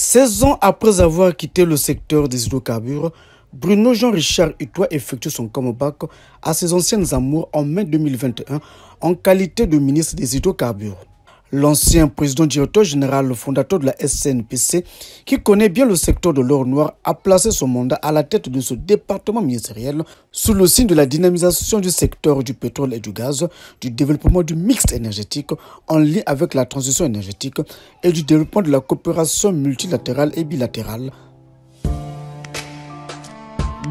16 ans après avoir quitté le secteur des hydrocarbures, Bruno Jean-Richard Utois effectue son comeback à ses anciennes amours en mai 2021 en qualité de ministre des hydrocarbures. L'ancien président directeur général, fondateur de la SNPC, qui connaît bien le secteur de l'or noir, a placé son mandat à la tête de ce département ministériel sous le signe de la dynamisation du secteur du pétrole et du gaz, du développement du mix énergétique en lien avec la transition énergétique et du développement de la coopération multilatérale et bilatérale.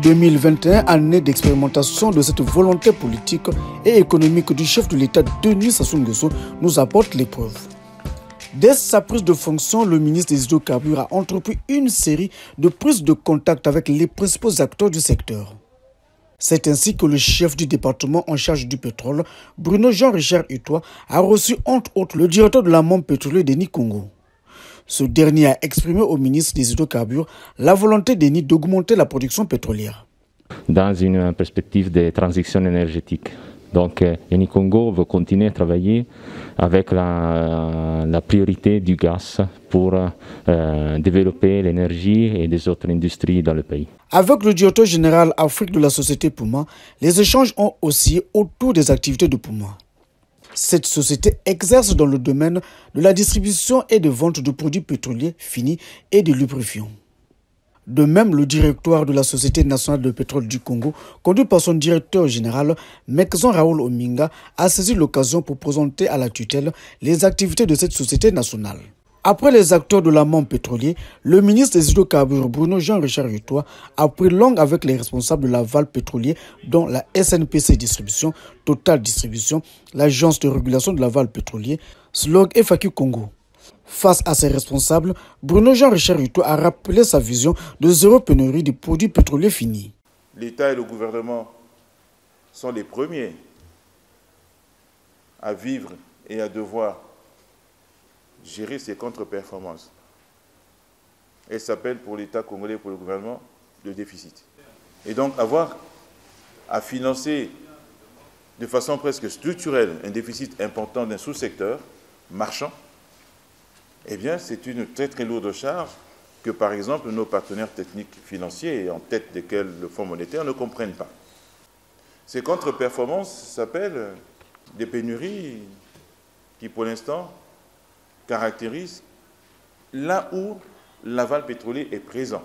2021, année d'expérimentation de cette volonté politique et économique du chef de l'État Denis Sassou Nguesso, nous apporte les preuves. Dès sa prise de fonction, le ministre des hydrocarbures a entrepris une série de prises de contact avec les principaux acteurs du secteur. C'est ainsi que le chef du département en charge du pétrole, Bruno Jean-Richard Utois, a reçu entre autres le directeur de l'amont pétrolier Denis Congo. Ce dernier a exprimé au ministre des Hydrocarbures la volonté d'Eni d'augmenter la production pétrolière. Dans une perspective de transition énergétique. Donc, Eni Congo veut continuer à travailler avec la priorité du gaz pour développer l'énergie et des autres industries dans le pays. Avec le directeur général Afrique de la société Puma, les échanges ont oscillé autour des activités de Puma. Cette société exerce dans le domaine de la distribution et de vente de produits pétroliers finis et de lubrifiants. De même, le directoire de la Société nationale de pétrole du Congo, conduit par son directeur général, Mekzon Raoul Ominga, a saisi l'occasion pour présenter à la tutelle les activités de cette société nationale. Après les acteurs de l'amont pétrolier, le ministre des hydrocarbures Bruno Jean-Richard Utois a pris langue avec les responsables de l'aval pétrolier, dont la SNPC Distribution, Total Distribution, l'Agence de régulation de l'aval pétrolier, SLOG et FACU Congo. Face à ces responsables, Bruno Jean-Richard Utois a rappelé sa vision de zéro pénurie des produits pétroliers finis. L'État et le gouvernement sont les premiers à vivre et à devoir gérer ces contre-performances. Elle s'appelle pour l'État congolais, pour le gouvernement, le déficit. Et donc avoir à financer de façon presque structurelle un déficit important d'un sous-secteur marchand, eh bien c'est une très très lourde charge que par exemple nos partenaires techniques financiers, en tête desquels le Fonds monétaire, ne comprennent pas. Ces contre-performances s'appellent des pénuries qui pour l'instant caractérise là où l'aval pétrolier est présent.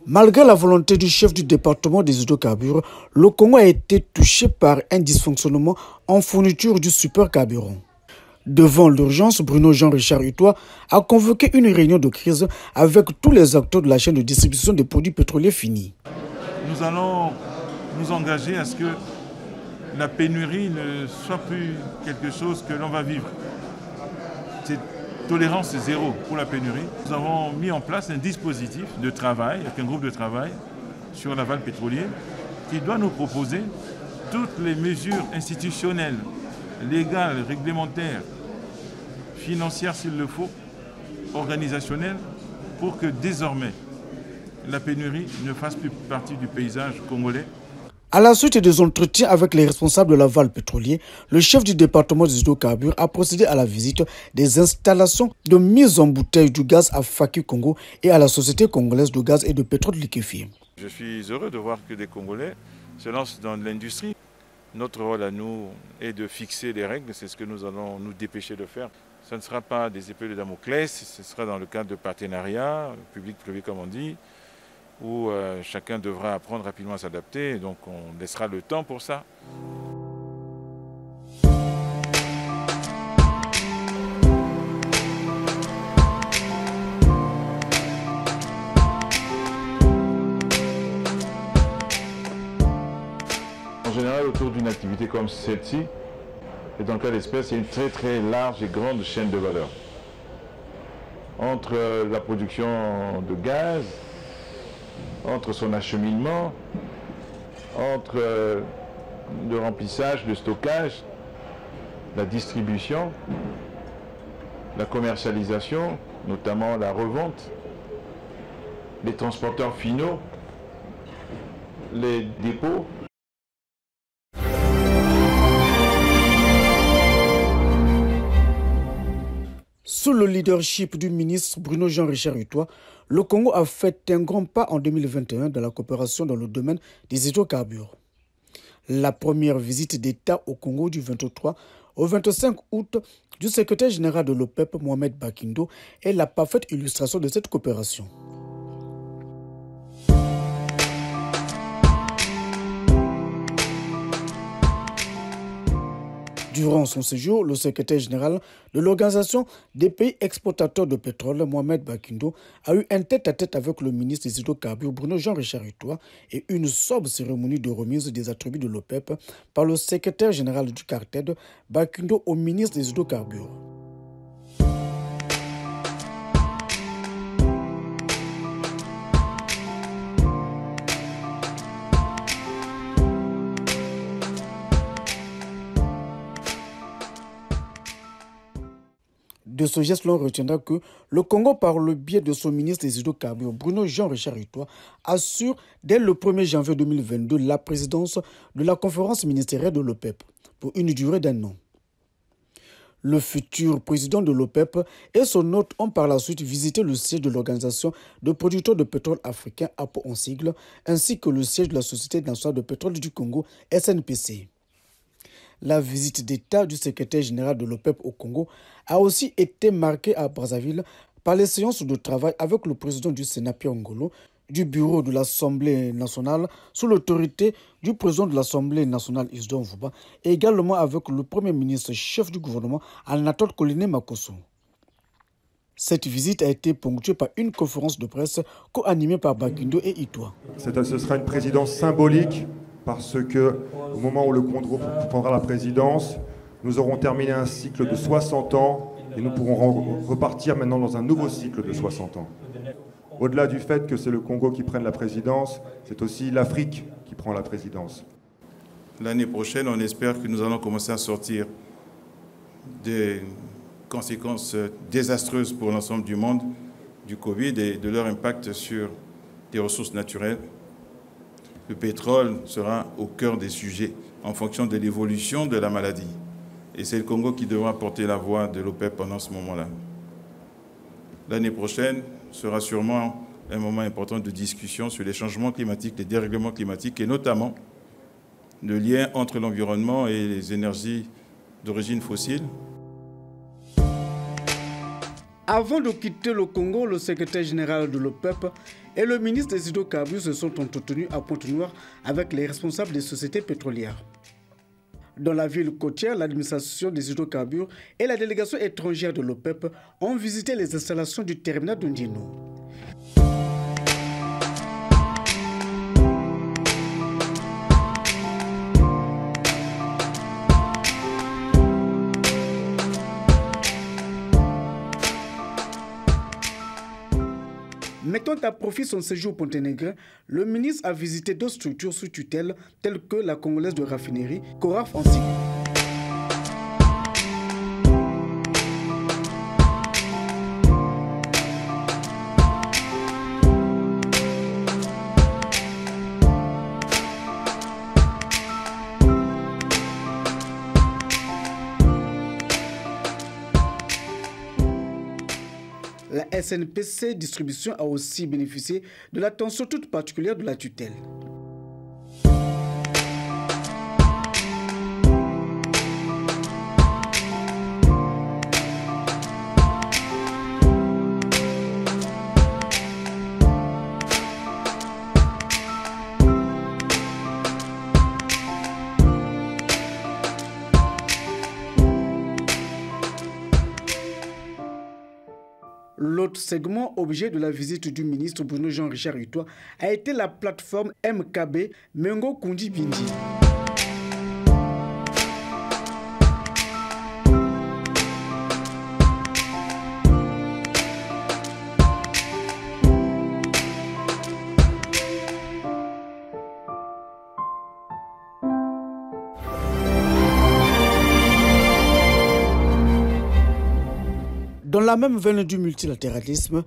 Malgré la volonté du chef du département des hydrocarbures, le Congo a été touché par un dysfonctionnement en fourniture du supercarburant. Devant l'urgence, Bruno Jean-Richard Utois a convoqué une réunion de crise avec tous les acteurs de la chaîne de distribution des produits pétroliers finis. Nous allons nous engager à ce que la pénurie ne soit plus quelque chose que l'on va vivre. C'est tolérance zéro pour la pénurie. Nous avons mis en place un dispositif de travail, avec un groupe de travail sur l'aval pétrolier, qui doit nous proposer toutes les mesures institutionnelles, légales, réglementaires, financières s'il le faut, organisationnelles, pour que désormais la pénurie ne fasse plus partie du paysage congolais. À la suite des entretiens avec les responsables de l'aval pétrolier, le chef du département des hydrocarbures a procédé à la visite des installations de mise en bouteille du gaz à FACU Congo et à la Société congolaise de gaz et de pétrole liquéfié. Je suis heureux de voir que des Congolais se lancent dans l'industrie. Notre rôle à nous est de fixer les règles, c'est ce que nous allons nous dépêcher de faire. Ce ne sera pas des épées de Damoclès, ce sera dans le cadre de partenariats, public-privé comme on dit, où chacun devra apprendre rapidement à s'adapter, donc on laissera le temps pour ça. En général, autour d'une activité comme celle-ci, et dans le cas d'espèce, il y a une très très large et grande chaîne de valeur. Entre la production de gaz, entre son acheminement, entre le remplissage, le stockage, la distribution, la commercialisation, notamment la revente, les transporteurs finaux, les dépôts. Sous le leadership du ministre Bruno Jean-Richard Utois, le Congo a fait un grand pas en 2021 dans la coopération dans le domaine des hydrocarbures. La première visite d'État au Congo du 23 au 25 août du secrétaire général de l'OPEP, Mohamed Bakindo, est la parfaite illustration de cette coopération. Durant son séjour, le secrétaire général de l'Organisation des pays exportateurs de pétrole, Mohamed Bakindo, a eu un tête-à-tête avec le ministre des hydrocarbures, Bruno Jean-Richard Utois, et une sobre cérémonie de remise des attributs de l'OPEP par le secrétaire général du CARTED, Bakindo, au ministre des hydrocarbures. De ce geste, l'on retiendra que le Congo, par le biais de son ministre des hydrocarbures, Bruno Jean-Richard Utois, assure dès le 1er janvier 2022 la présidence de la conférence ministérielle de l'OPEP pour une durée d'1 an. Le futur président de l'OPEP et son hôte ont par la suite visité le siège de l'Organisation de producteurs de pétrole africain, APO en sigle, ainsi que le siège de la Société nationale de pétrole du Congo, SNPC. La visite d'État du secrétaire général de l'OPEP au Congo a aussi été marquée à Brazzaville par les séances de travail avec le président du Sénat, Pierre Ngolo, du bureau de l'Assemblée nationale sous l'autorité du président de l'Assemblée nationale, Isidore Mvuba, et également avec le premier ministre chef du gouvernement, Anatole Koliné Makosso. Cette visite a été ponctuée par une conférence de presse co-animée par Bakindo et Utois. Ce sera une présidence symbolique parce que au moment où le Congo prendra la présidence, nous aurons terminé un cycle de 60 ans et nous pourrons repartir maintenant dans un nouveau cycle de 60 ans. Au-delà du fait que c'est le Congo qui prenne la présidence, c'est aussi l'Afrique qui prend la présidence. L'année prochaine, on espère que nous allons commencer à sortir des conséquences désastreuses pour l'ensemble du monde du Covid et de leur impact sur les ressources naturelles. Le pétrole sera au cœur des sujets en fonction de l'évolution de la maladie. Et c'est le Congo qui devra porter la voix de l'OPEP pendant ce moment-là. L'année prochaine sera sûrement un moment important de discussion sur les changements climatiques, les dérèglements climatiques et notamment le lien entre l'environnement et les énergies d'origine fossile. Avant de quitter le Congo, le secrétaire général de l'OPEP et le ministre des hydrocarbures se sont entretenus à Pointe-Noire avec les responsables des sociétés pétrolières. Dans la ville côtière, l'administration des hydrocarbures et la délégation étrangère de l'OPEP ont visité les installations du terminal de Ndieno. Mettant à profit son séjour ponténégrin, le ministre a visité deux structures sous tutelle telles que la Congolaise de raffinerie, Coraf en sigle. La SNPC Distribution a aussi bénéficié de l'attention toute particulière de la tutelle. L'autre segment, objet de la visite du ministre Bruno Jean-Richard Utois, a été la plateforme MKB Mengo Kundi Bindi. Dans la même veine du multilatéralisme,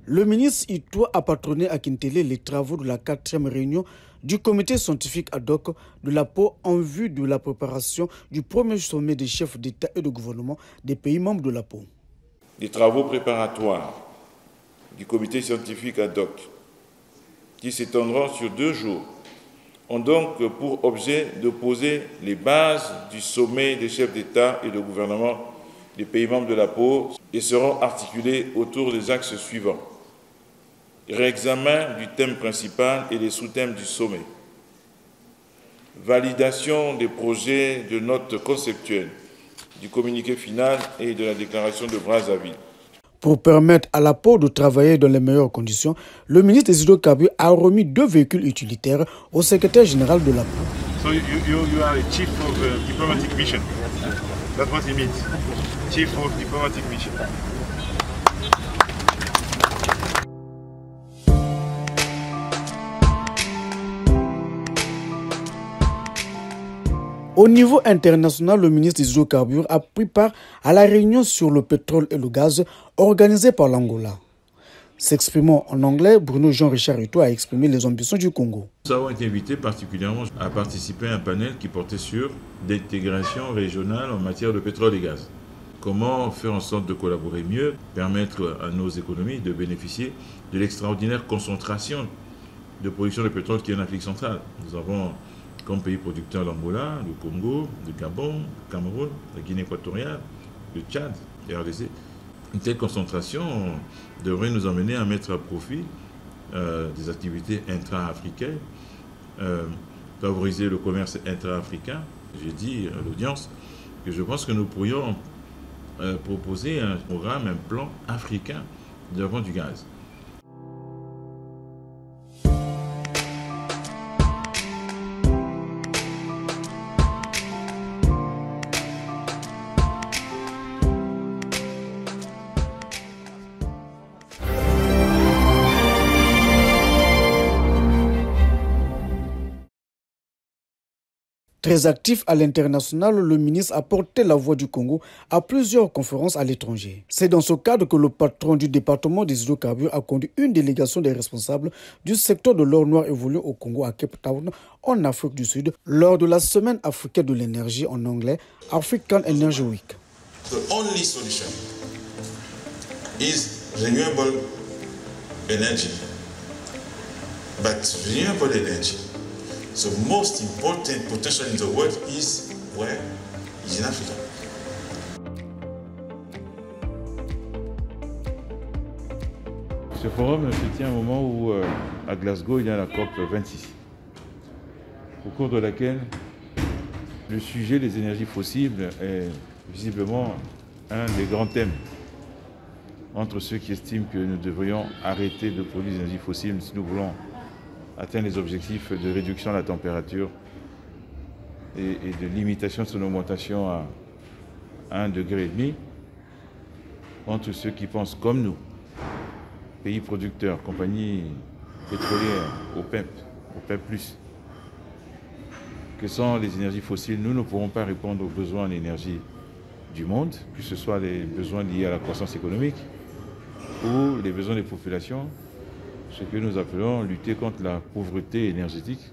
le ministre Utois a patronné à Kintélé les travaux de la 4e réunion du comité scientifique ad hoc de l'APO en vue de la préparation du premier sommet des chefs d'État et de gouvernement des pays membres de l'APO. Les travaux préparatoires du comité scientifique ad hoc, qui s'étendront sur 2 jours, ont donc pour objet de poser les bases du sommet des chefs d'État et de gouvernement des pays membres de l'APO et seront articulés autour des axes suivants. Réexamen du thème principal et des sous-thèmes du sommet. Validation des projets de notes conceptuelles, du communiqué final et de la déclaration de Brazzaville. Pour permettre à l'APO de travailler dans les meilleures conditions, le ministre des Hydrocarbures a remis 2 véhicules utilitaires au secrétaire général de l'APO. So you are a chief of diplomatic mission. That's what it means. Chief of diplomatic mission. Au niveau international, le ministre des Hydrocarbures a pris part à la réunion sur le pétrole et le gaz organisée par l'Angola. S'exprimant en anglais, Bruno Jean-Richard Ito a exprimé les ambitions du Congo. Nous avons été invités particulièrement à participer à un panel qui portait sur l'intégration régionale en matière de pétrole et gaz. Comment faire en sorte de collaborer mieux, permettre à nos économies de bénéficier de l'extraordinaire concentration de production de pétrole qui est en Afrique centrale. Nous avons comme pays producteurs l'Angola, le Congo, le Gabon, le Cameroun, la Guinée équatoriale, le Tchad, la RDC. Une telle concentration devrait nous emmener à mettre à profit des activités intra-africaines, favoriser le commerce intra-africain. J'ai dit à l'audience que je pense que nous pourrions proposer un programme, un plan africain de la vente du gaz. Très actif à l'international, le ministre a porté la voix du Congo à plusieurs conférences à l'étranger. C'est dans ce cadre que le patron du département des hydrocarbures a conduit une délégation des responsables du secteur de l'or noir évolué au Congo à Cape Town, en Afrique du Sud, lors de la semaine africaine de l'énergie en anglais, African Energy Week. The only solution is renewable energy. But renewable energy, the most important potential in the world is where? Is in Africa. Ce forum se tient au moment où, à Glasgow, il y a la COP 26, au cours de laquelle le sujet des énergies fossiles est visiblement un des grands thèmes entre ceux qui estiment que nous devrions arrêter de produire des énergies fossiles si nous voulons atteindre les objectifs de réduction de la température et de limitation de son augmentation à 1,5 degré, entre ceux qui pensent comme nous, pays producteurs, compagnies pétrolières, OPEP+, que sans les énergies fossiles, nous ne pourrons pas répondre aux besoins en énergie du monde, que ce soit les besoins liés à la croissance économique ou les besoins des populations, ce que nous appelons lutter contre la pauvreté énergétique.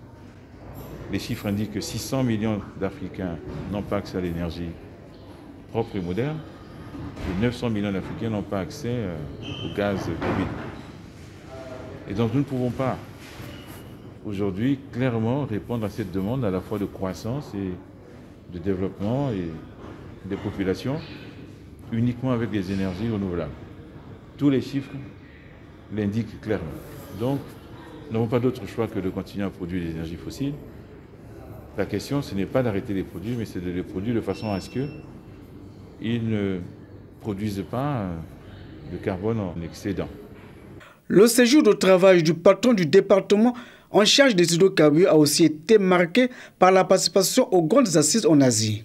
Les chiffres indiquent que 600 millions d'Africains n'ont pas accès à l'énergie propre et moderne, et 900 millions d'Africains n'ont pas accès au gaz liquide. Et donc nous ne pouvons pas aujourd'hui clairement répondre à cette demande à la fois de croissance et de développement et des populations uniquement avec des énergies renouvelables. Tous les chiffres l'indiquent clairement. Donc, nous n'avons pas d'autre choix que de continuer à produire des énergies fossiles. La question, ce n'est pas d'arrêter de les produire, mais c'est de les produire de façon à ce qu'ils ne produisent pas de carbone en excédent. Le séjour de travail du patron du département en charge des hydrocarbures a aussi été marqué par la participation aux grandes assises en Asie,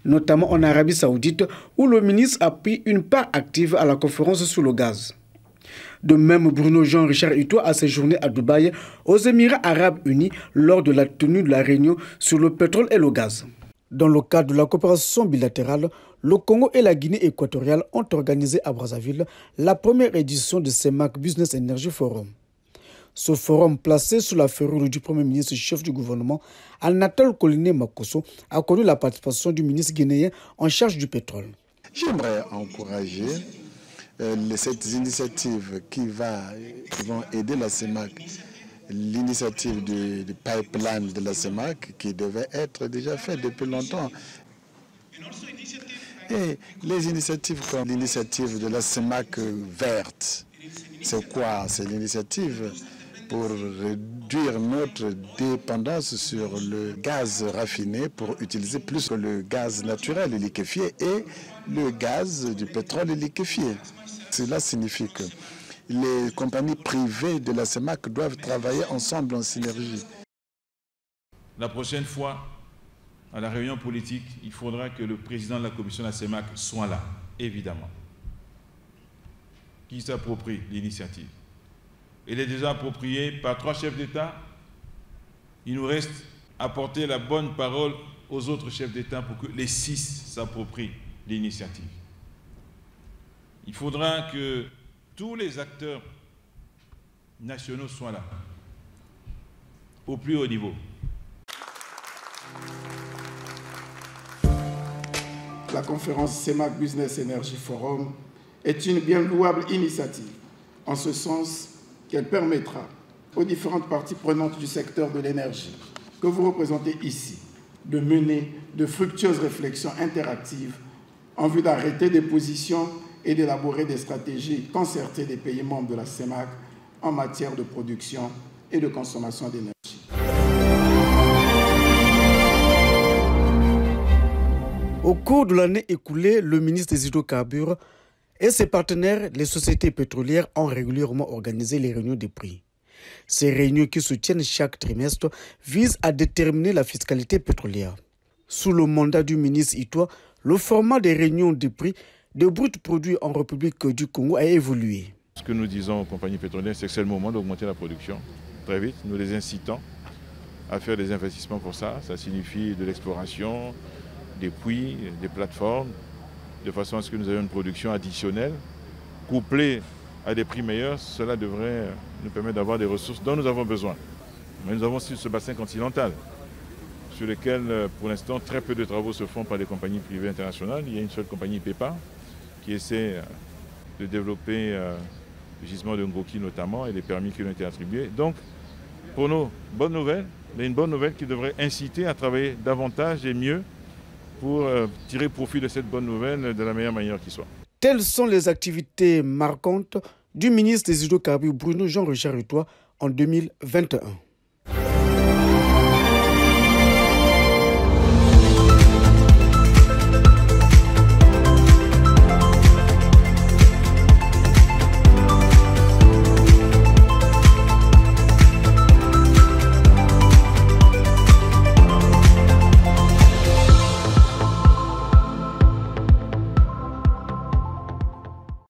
notamment en Arabie Saoudite, où le ministre a pris une part active à la conférence sur le gaz. De même, Bruno Jean-Richard Ito a séjourné à Dubaï, aux Émirats Arabes Unis, lors de la tenue de la réunion sur le pétrole et le gaz. Dans le cadre de la coopération bilatérale, le Congo et la Guinée équatoriale ont organisé à Brazzaville la première édition du CEMAC Business Energy Forum. Ce forum, placé sous la ferrure du Premier ministre chef du gouvernement, Anatole Koliné Makosso, a connu la participation du ministre guinéen en charge du pétrole. J'aimerais encourager cette initiative qui vont aider la CEMAC, l'initiative du pipeline de la CEMAC qui devait être déjà faite depuis longtemps. Et les initiatives comme l'initiative de la CEMAC verte, c'est quoi? C'est l'initiative pour réduire notre dépendance sur le gaz raffiné pour utiliser plus le gaz naturel liquéfié et le gaz du pétrole liquéfié. Cela signifie que les compagnies privées de la CEMAC doivent travailler ensemble en synergie. La prochaine fois, à la réunion politique, il faudra que le président de la commission de la CEMAC soit là, évidemment. Qui s'approprie l'initiative. Elle est déjà appropriée par 3 chefs d'État. Il nous reste à porter la bonne parole aux autres chefs d'État pour que les 6 s'approprient l'initiative. Il faudra que tous les acteurs nationaux soient là, au plus haut niveau. La conférence CEMAC Business Energy Forum est une bien louable initiative, en ce sens qu'elle permettra aux différentes parties prenantes du secteur de l'énergie que vous représentez ici de mener de fructueuses réflexions interactives en vue d'arrêter des positions et d'élaborer des stratégies concertées des pays membres de la CEMAC en matière de production et de consommation d'énergie. Au cours de l'année écoulée, le ministre des Hydrocarbures et ses partenaires, les sociétés pétrolières, ont régulièrement organisé les réunions des prix. Ces réunions qui se tiennent chaque trimestre visent à déterminer la fiscalité pétrolière. Sous le mandat du ministre Itoa, le format des réunions des prix de bruts produits en République du Congo a évolué. Ce que nous disons aux compagnies pétrolières, c'est que c'est le moment d'augmenter la production très vite. Nous les incitons à faire des investissements pour ça. Ça signifie de l'exploration, des puits, des plateformes, de façon à ce que nous ayons une production additionnelle, couplée à des prix meilleurs. Cela devrait nous permettre d'avoir des ressources dont nous avons besoin. Mais nous avons aussi ce bassin continental, sur lequel, pour l'instant, très peu de travaux se font par des compagnies privées internationales. Il y a une seule compagnie, PEPA, qui essaie de développer le gisement de Ngoki notamment et les permis qui ont été attribués. Donc, pour nous, bonne nouvelle, mais une bonne nouvelle qui devrait inciter à travailler davantage et mieux pour tirer profit de cette bonne nouvelle de la meilleure manière qui soit. Telles sont les activités marquantes du ministre des Hydrocarbures Bruno Jean-Richard Itoa en 2021.